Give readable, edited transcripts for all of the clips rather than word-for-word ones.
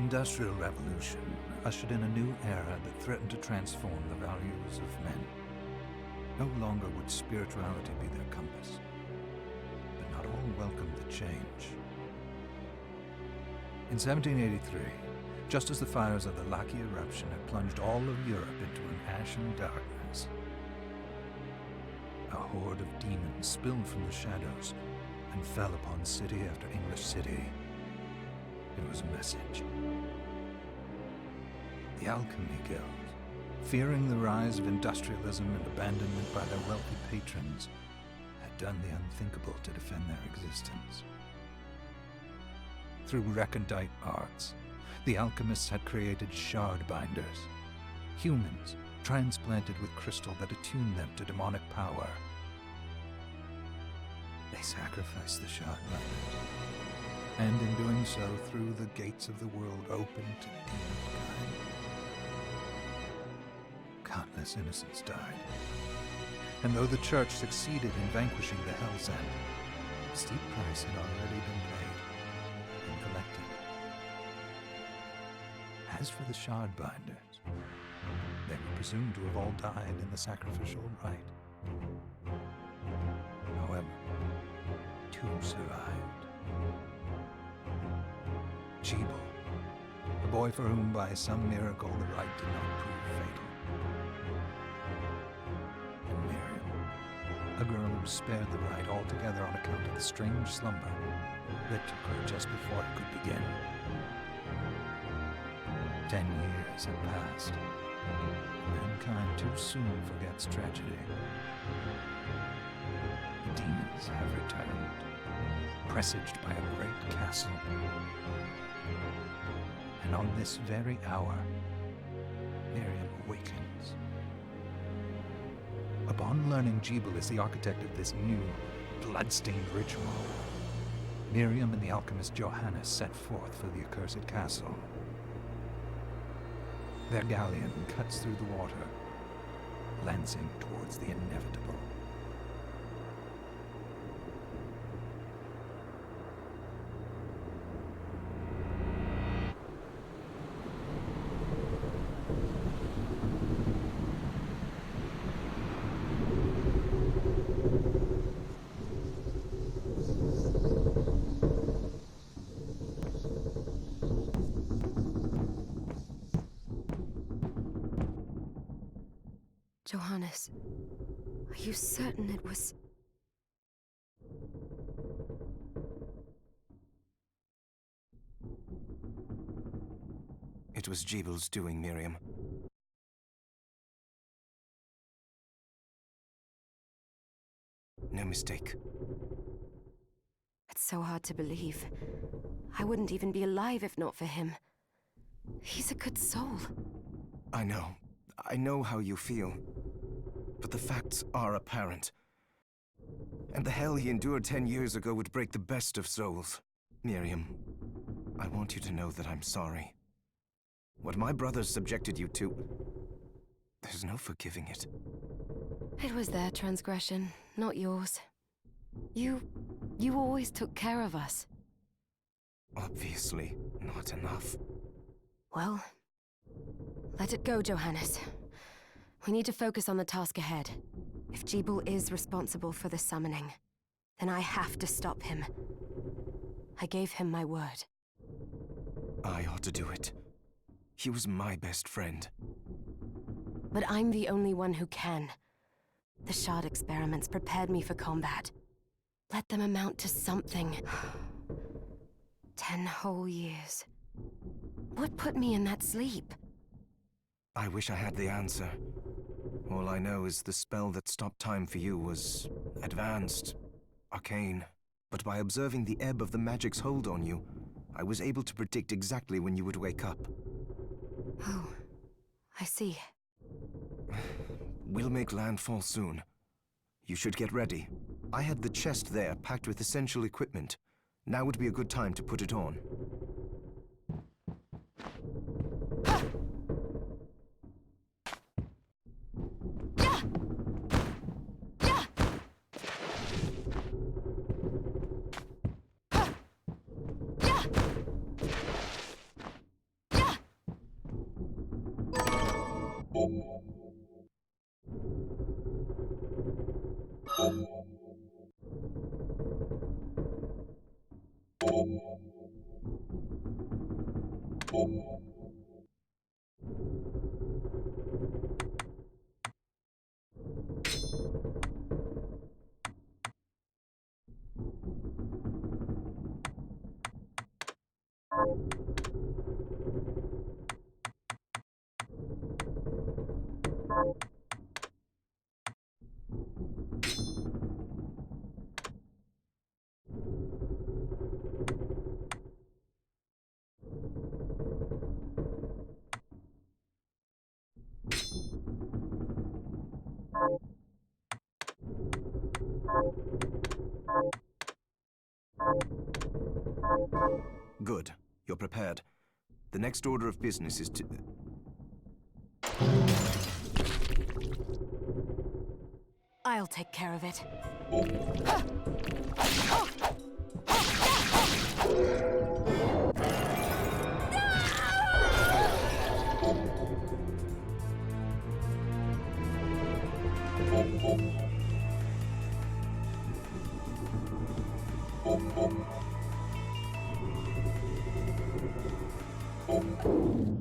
Industrial Revolution ushered in a new era that threatened to transform the values of men. No longer would spirituality be their compass, but not all welcomed the change. In 1783, just as the fires of the Laki eruption had plunged all of Europe into an ashen darkness, a horde of demons spilled from the shadows and fell upon city after English city. It was a message. The Alchemy Guild, fearing the rise of industrialism and abandonment by their wealthy patrons, had done the unthinkable to defend their existence. Through recondite arts, the alchemists had created shard binders, humans transplanted with crystal that attuned them to demonic power. They sacrificed the shard binders, and in doing so threw the gates of the world open to demonkind. Countless innocents died, and though the Church succeeded in vanquishing the Hell's End, a steep price had already been paid and collected. As for the shard binders, they were presumed to have all died in the sacrificial rite. However, two survived. Jebel, a boy for whom by some miracle the rite did not prove fatal. And Miriam, a girl who was spared the rite altogether on account of the strange slumber that took her just before it could begin. 10 years have passed. Mankind too soon forgets tragedy. The demons have returned, presaged by a great castle. And on this very hour, Miriam awakens. Upon learning Jebel is the architect of this new, bloodstained ritual, Miriam and the alchemist Johannes set forth for the accursed castle. Their galleon cuts through the water, lancing towards the inevitable. Johannes, are you certain it was... It was Jebel's doing, Miriam. No mistake. It's so hard to believe. I wouldn't even be alive if not for him. He's a good soul. I know how you feel. But the facts are apparent. And the hell he endured 10 years ago would break the best of souls. Miriam, I want you to know that I'm sorry. What my brothers subjected you to, there's no forgiving it. It was their transgression, not yours. You always took care of us. Obviously, not enough. Well, let it go, Johannes. We need to focus on the task ahead. If Jebel is responsible for the summoning, then I have to stop him. I gave him my word. I ought to do it. He was my best friend. But I'm the only one who can. The shard experiments prepared me for combat. Let them amount to something. 10 whole years. What put me in that sleep? I wish I had the answer. All I know is the spell that stopped time for you was advanced, arcane. But by observing the ebb of the magic's hold on you, I was able to predict exactly when you would wake up. Oh, I see. We'll make landfall soon. You should get ready. I had the chest there packed with essential equipment. Now would be a good time to put it on. Good. You're prepared. The next order of business is to... I'll take care of it.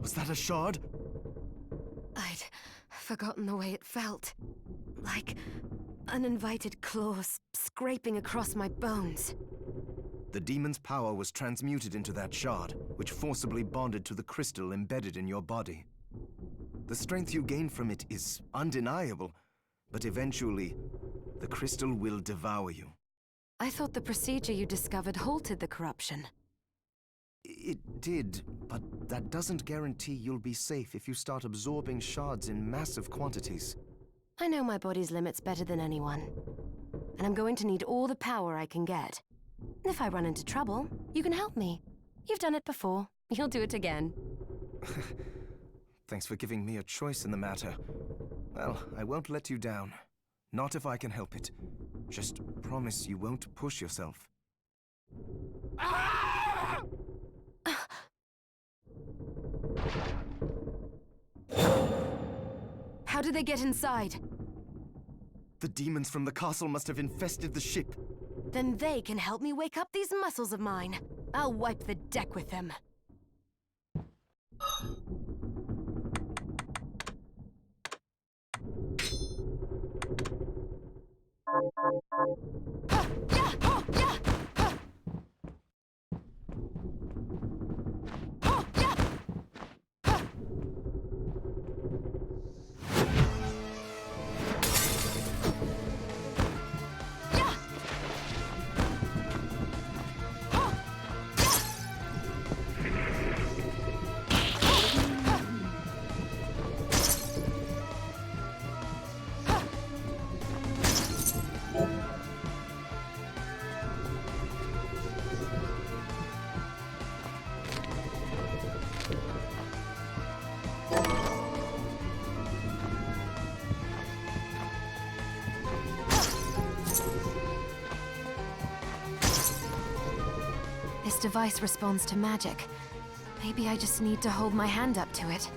Was that a shard? I'd forgotten the way it felt. Like uninvited claws scraping across my bones. The demon's power was transmuted into that shard, which forcibly bonded to the crystal embedded in your body. The strength you gain from it is undeniable, but eventually, the crystal will devour you. I thought the procedure you discovered halted the corruption. It did, but that doesn't guarantee you'll be safe if you start absorbing shards in massive quantities. I know my body's limits better than anyone. And I'm going to need all the power I can get. If I run into trouble, you can help me. You've done it before. You'll do it again. Thanks for giving me a choice in the matter. Well, I won't let you down. Not if I can help it. Just promise you won't push yourself. How did they get inside? The demons from the castle must have infested the ship. Then they can help me wake up these muscles of mine. I'll wipe the deck with them. This device responds to magic. Maybe I just need to hold my hand up to it.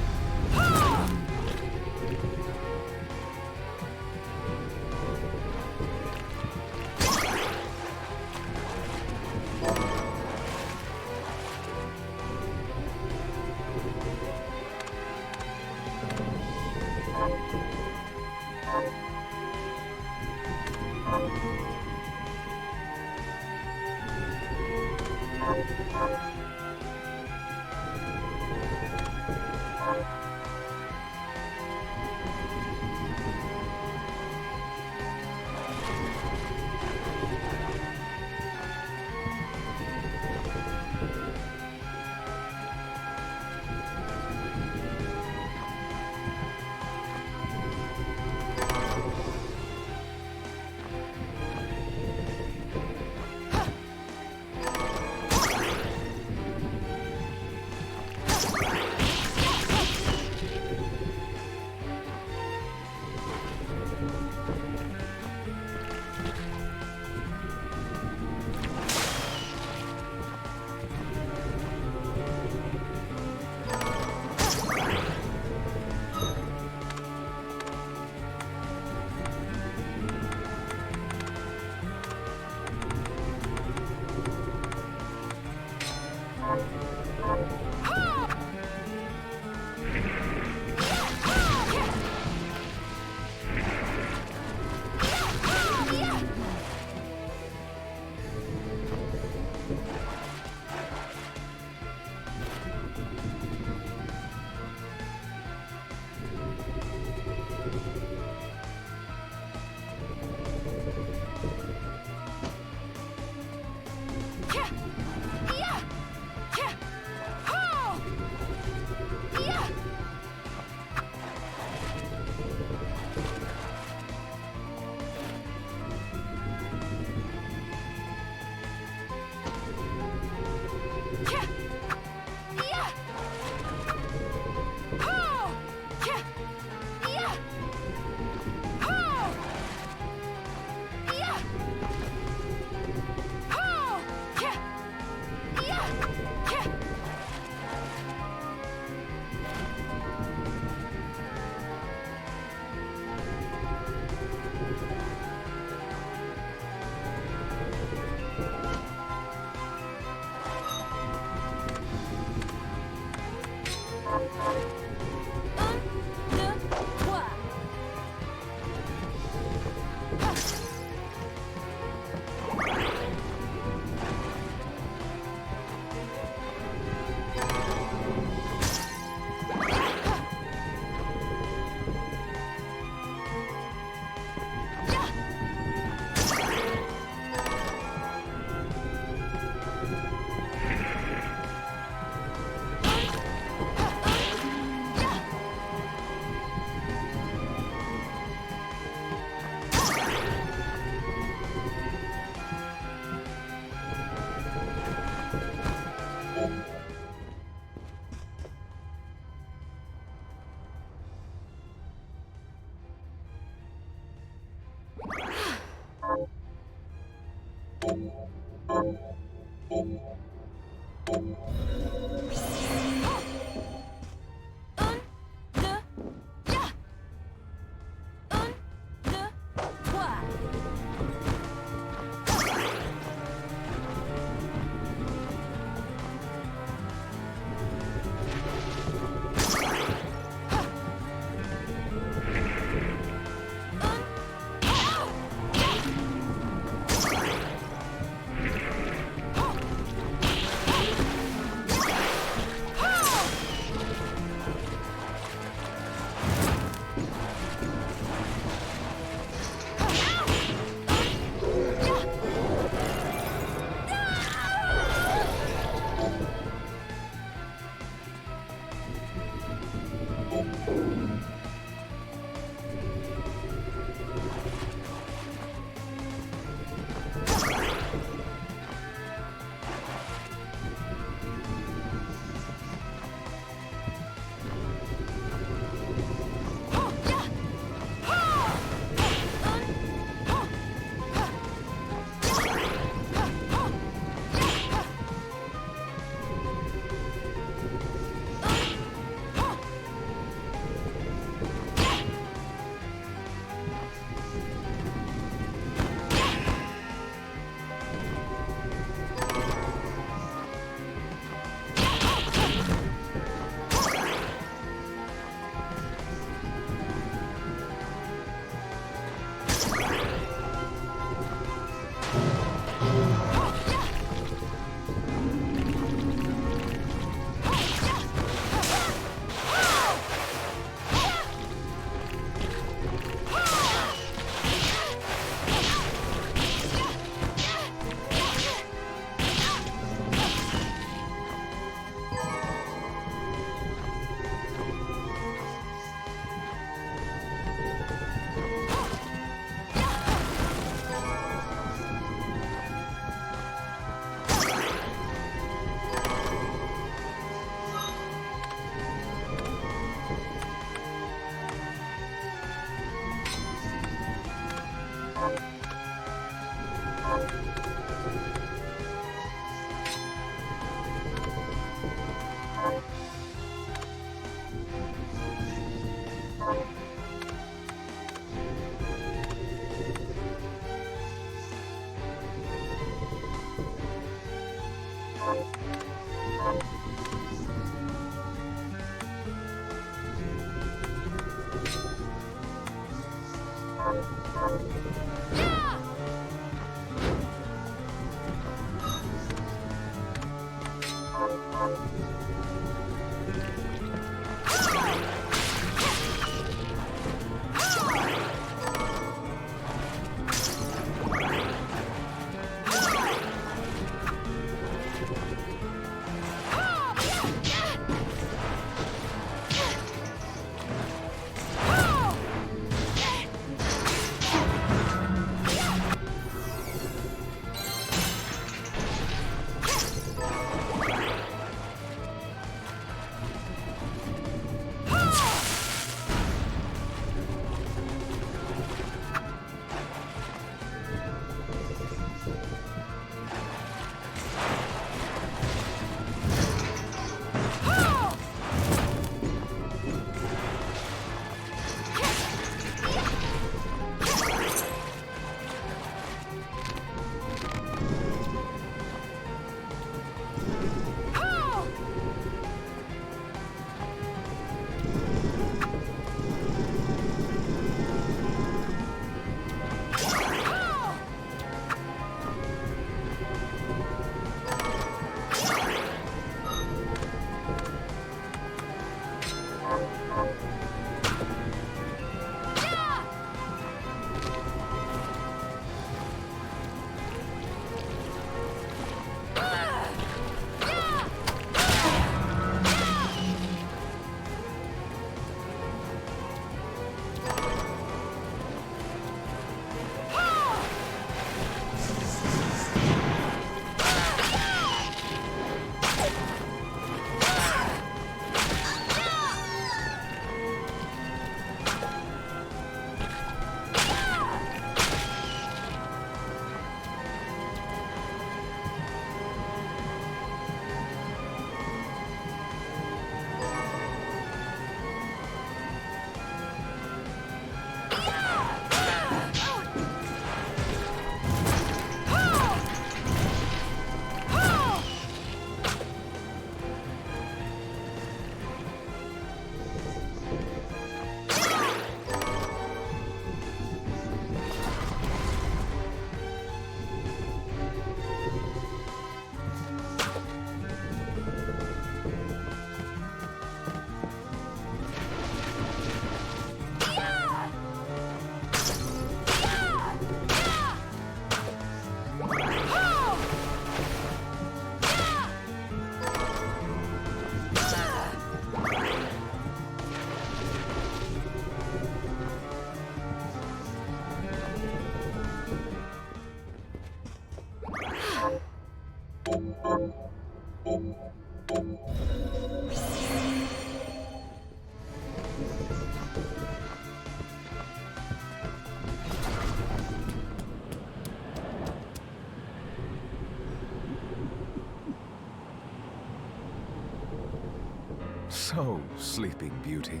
So, Sleeping Beauty,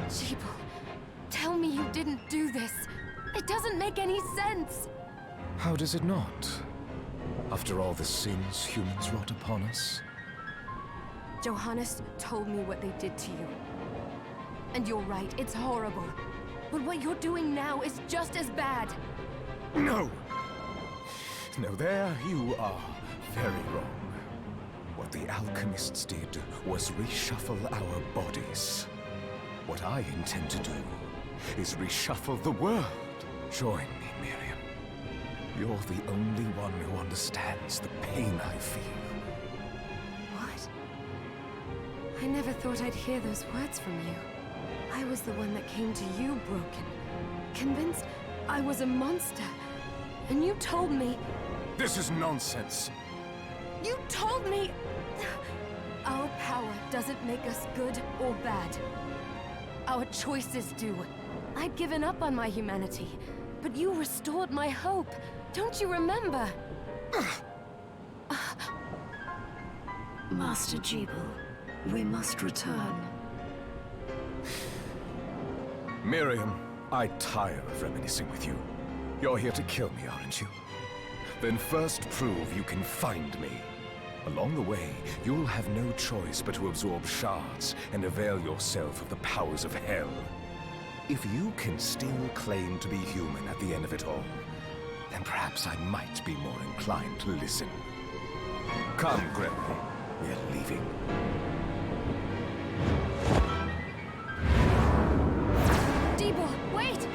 Jeeble, tell me you didn't do this. It doesn't make any sense. how does it not? After all the sins humans wrought upon us? Johannes told me what they did to you. And you're right, it's horrible. But what you're doing now is just as bad. No! No, there you are very wrong. What the alchemists did was reshuffle our bodies. What I intend to do is reshuffle the world. Join me, Miriam. You're the only one who understands the pain I feel. What? I never thought I'd hear those words from you. I was the one that came to you broken, convinced I was a monster. And you told me... This is nonsense. You told me... Our power doesn't make us good or bad. Our choices do. I'd given up on my humanity, but you restored my hope. Don't you remember? Master Jeeble, we must return. Miriam, I tire of reminiscing with you. You're here to kill me, aren't you? Then first prove you can find me. Along the way, you'll have no choice but to absorb shards and avail yourself of the powers of hell. If you can still claim to be human at the end of it all, then perhaps I might be more inclined to listen. Come, Gregory. We're leaving. Jeeble, wait!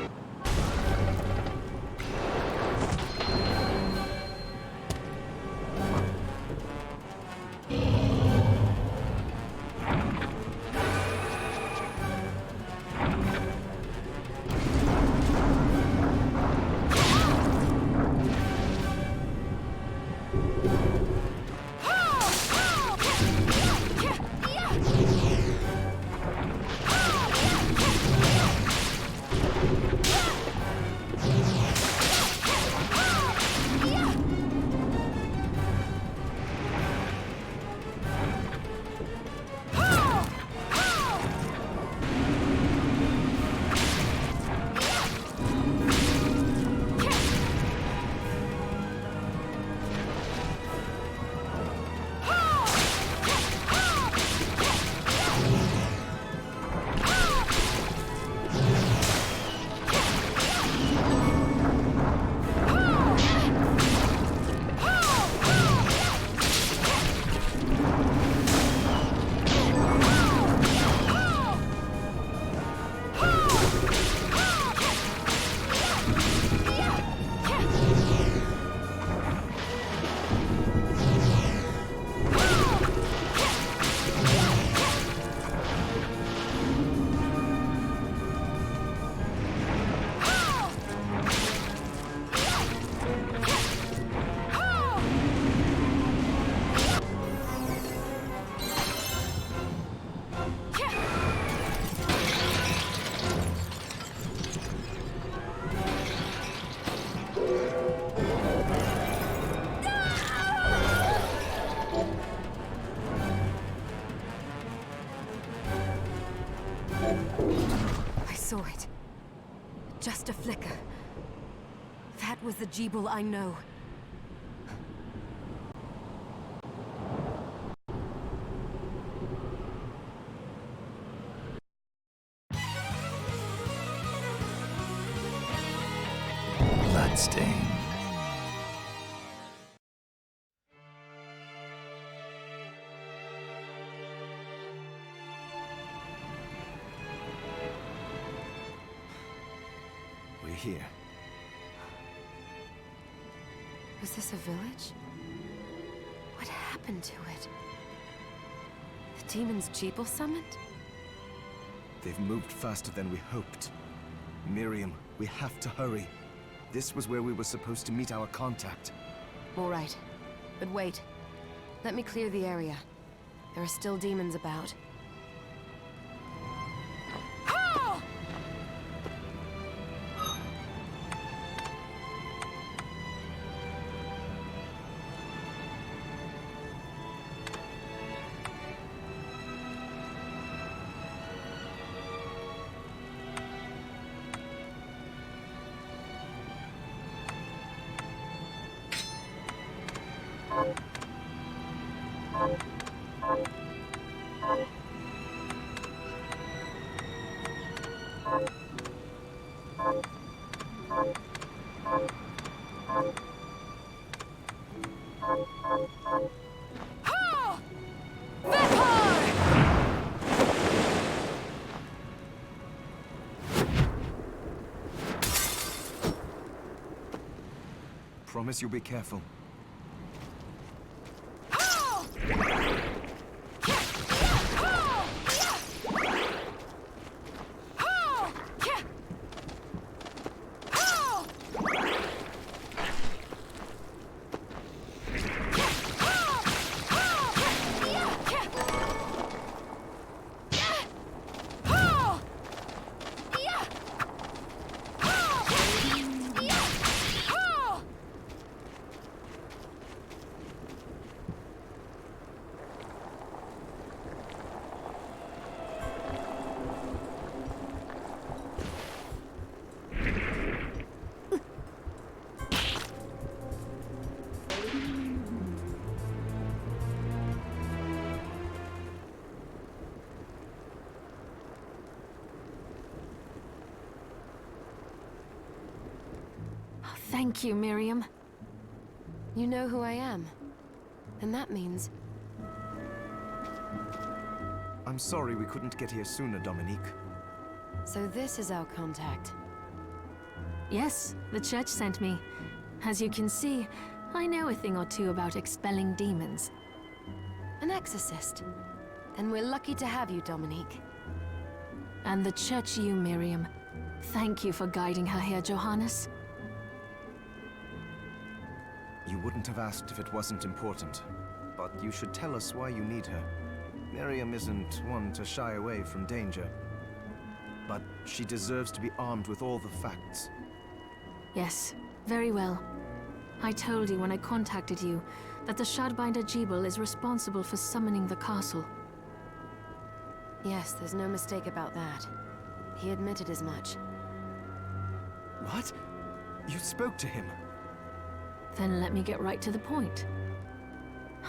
I saw it. Just a flicker. That was the Jebul I know. Bloodstained. We're here. Was this a village? What happened to it? The demons Jebul summoned? They've moved faster than we hoped. Miriam, we have to hurry. This was where we were supposed to meet our contact. All right. But wait. Let me clear the area. There are still demons about. Promise you'll be careful. Thank you, Miriam. You know who I am. And that means... I'm sorry we couldn't get here sooner, Dominique. So this is our contact. Yes, the church sent me. As you can see, I know a thing or two about expelling demons. An exorcist. Then we're lucky to have you, Dominique. And the church you, Miriam. Thank you for guiding her here, Johannes. You wouldn't have asked if it wasn't important, but you should tell us why you need her. Miriam isn't one to shy away from danger, but she deserves to be armed with all the facts. Yes, very well. I told you when I contacted you that the Shardbinder Jebul is responsible for summoning the castle. Yes, there's no mistake about that. He admitted as much. What? You spoke to him? Then let me get right to the point.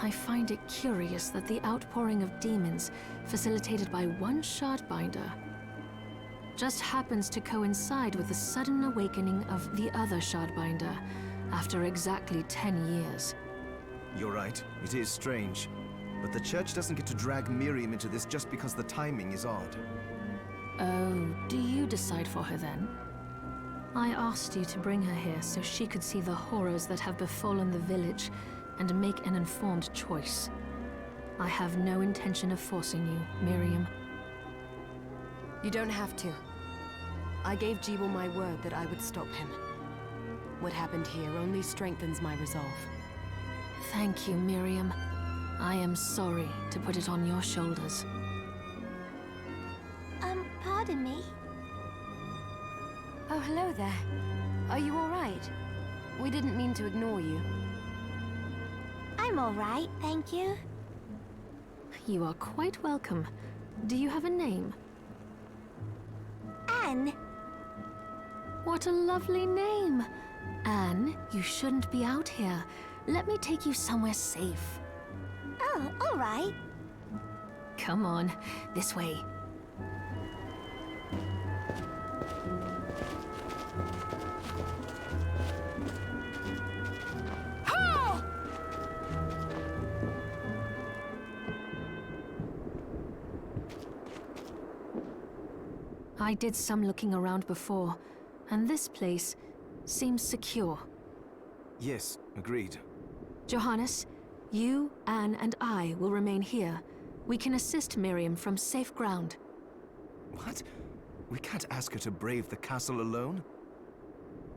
I find it curious that the outpouring of demons, facilitated by one Shardbinder, just happens to coincide with the sudden awakening of the other Shardbinder after exactly 10 years. You're right, it is strange. But the church doesn't get to drag Miriam into this just because the timing is odd. Oh, do you decide for her then? I asked you to bring her here so she could see the horrors that have befallen the village and make an informed choice. I have no intention of forcing you, Miriam. You don't have to. I gave Jebul my word that I would stop him. What happened here only strengthens my resolve. Thank you, Miriam. I am sorry to put it on your shoulders. Pardon me? Oh, hello there. Are you all right? We didn't mean to ignore you. I'm all right, thank you. You are quite welcome. Do you have a name? Anne. What a lovely name. Anne, you shouldn't be out here. Let me take you somewhere safe. Oh, all right. Come on, this way. I did some looking around before, and this place seems secure. Yes, agreed. Johannes, you, Anne, and I will remain here. We can assist Miriam from safe ground. What? We can't ask her to brave the castle alone?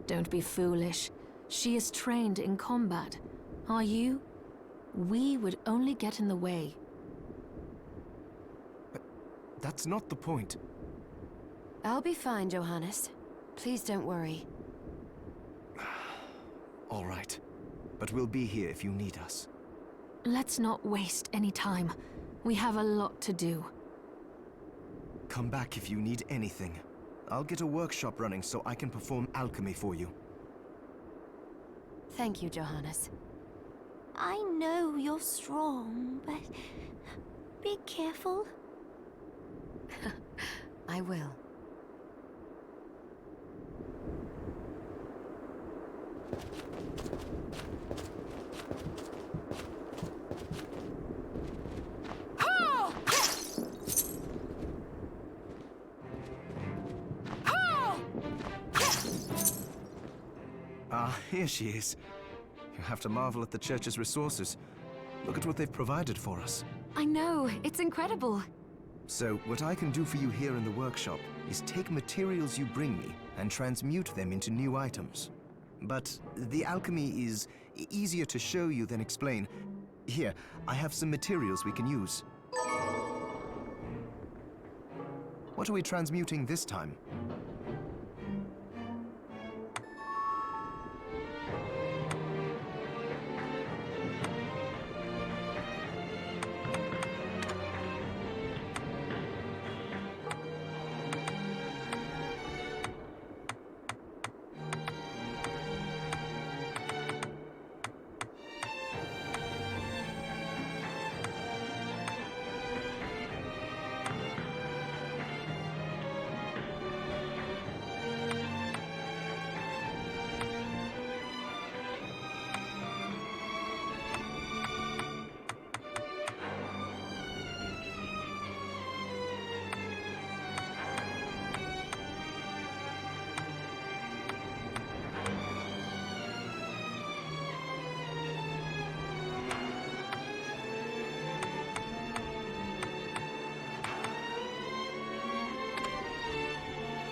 Don't be foolish. She is trained in combat. Are you? We would only get in the way. That's not the point. I'll be fine, Johannes. Please don't worry. All right. But we'll be here if you need us. Let's not waste any time. We have a lot to do. Come back if you need anything. I'll get a workshop running so I can perform alchemy for you. Thank you, Johannes. I know you're strong, but be careful. I will. Ah, here she is. You have to marvel at the church's resources. Look at what they've provided for us. I know, it's incredible. So, what I can do for you here in the workshop is take materials you bring me and transmute them into new items. But the alchemy is easier to show you than explain. Here, I have some materials we can use. What are we transmuting this time?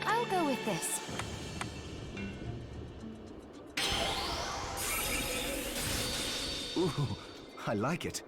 I'll go with this. Ooh, I like it.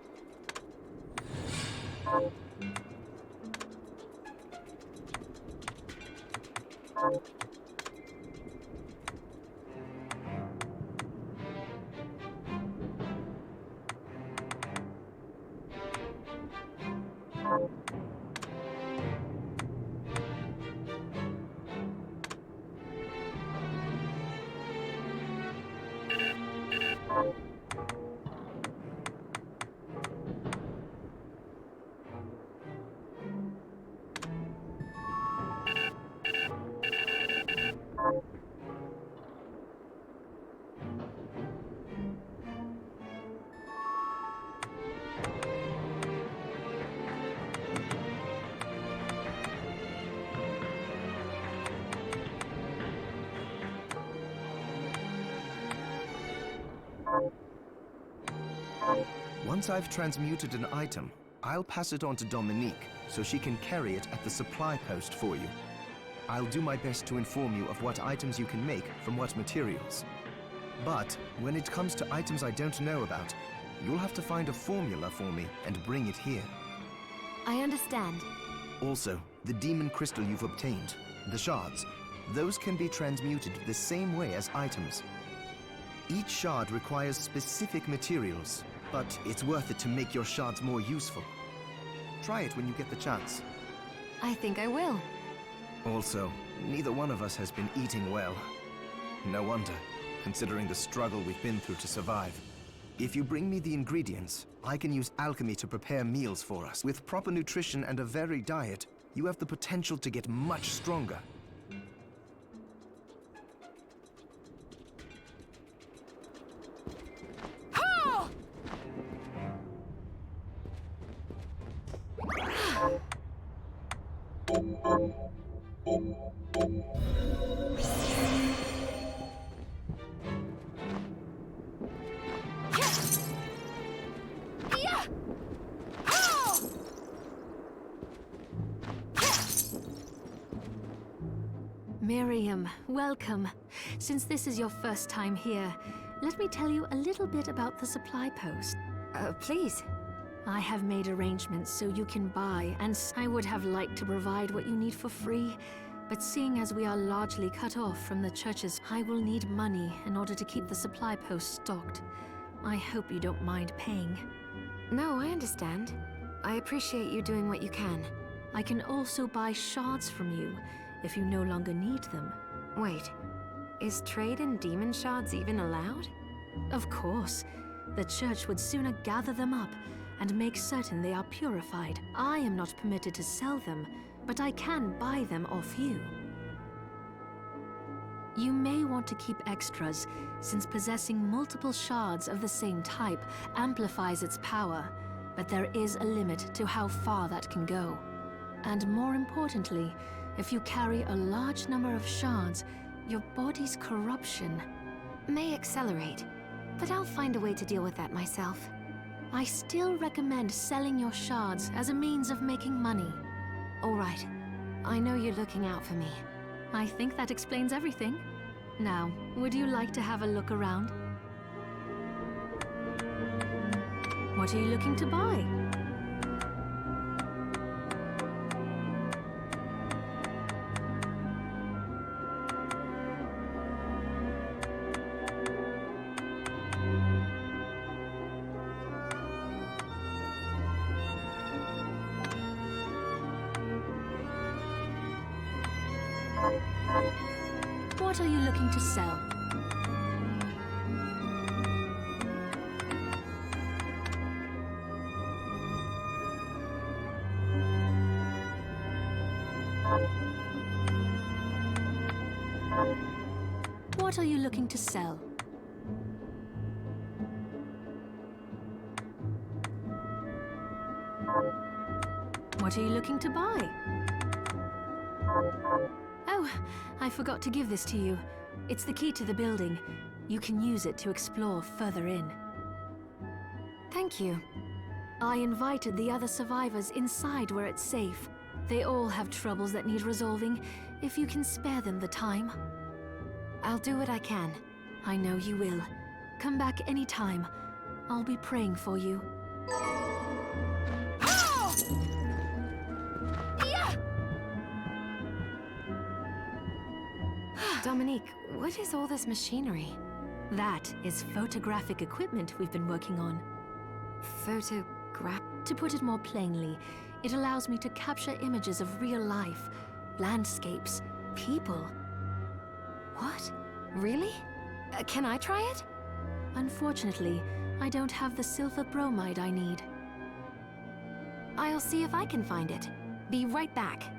Once I've transmuted an item, I'll pass it on to Dominique so she can carry it at the supply post for you. I'll do my best to inform you of what items you can make from what materials. But when it comes to items I don't know about, you'll have to find a formula for me and bring it here. I understand. Also, the demon crystal you've obtained, the shards, those can be transmuted the same way as items. Each shard requires specific materials, but it's worth it to make your shards more useful. Try it when you get the chance. I think I will. Also, neither one of us has been eating well. No wonder, considering the struggle we've been through to survive. If you bring me the ingredients, I can use alchemy to prepare meals for us. With proper nutrition and a varied diet, you have the potential to get much stronger. Miriam, welcome. Since this is your first time here, let me tell you a little bit about the supply post. Please. I have made arrangements so you can buy, and I would have liked to provide what you need for free, but seeing as we are largely cut off from the churches, I will need money in order to keep the supply post stocked. I hope you don't mind paying. No, I understand. I appreciate you doing what you can. I can also buy shards from you, if you no longer need them. Wait, is trade in demon shards even allowed? Of course. The church would sooner gather them up and make certain they are purified. I am not permitted to sell them, but I can buy them off you. You may want to keep extras, since possessing multiple shards of the same type amplifies its power, but there is a limit to how far that can go. And more importantly, if you carry a large number of shards, your body's corruption may accelerate, but I'll find a way to deal with that myself. I still recommend selling your shards as a means of making money. All right. I know you're looking out for me. I think that explains everything. Now, would you like to have a look around? What are you looking to buy? What are you looking to sell? What are you looking to sell? What are you looking to buy? Oh, I forgot to give this to you. It's the key to the building. You can use it to explore further in. Thank you. I invited the other survivors inside where it's safe. They all have troubles that need resolving, if you can spare them the time. I'll do what I can. I know you will. Come back anytime. I'll be praying for you. Dominique, what is all this machinery? That is photographic equipment we've been working on. Photograph? To put it more plainly, it allows me to capture images of real life, landscapes, people. What? Really? Can I try it? Unfortunately, I don't have the silver bromide I need. I'll see if I can find it. Be right back.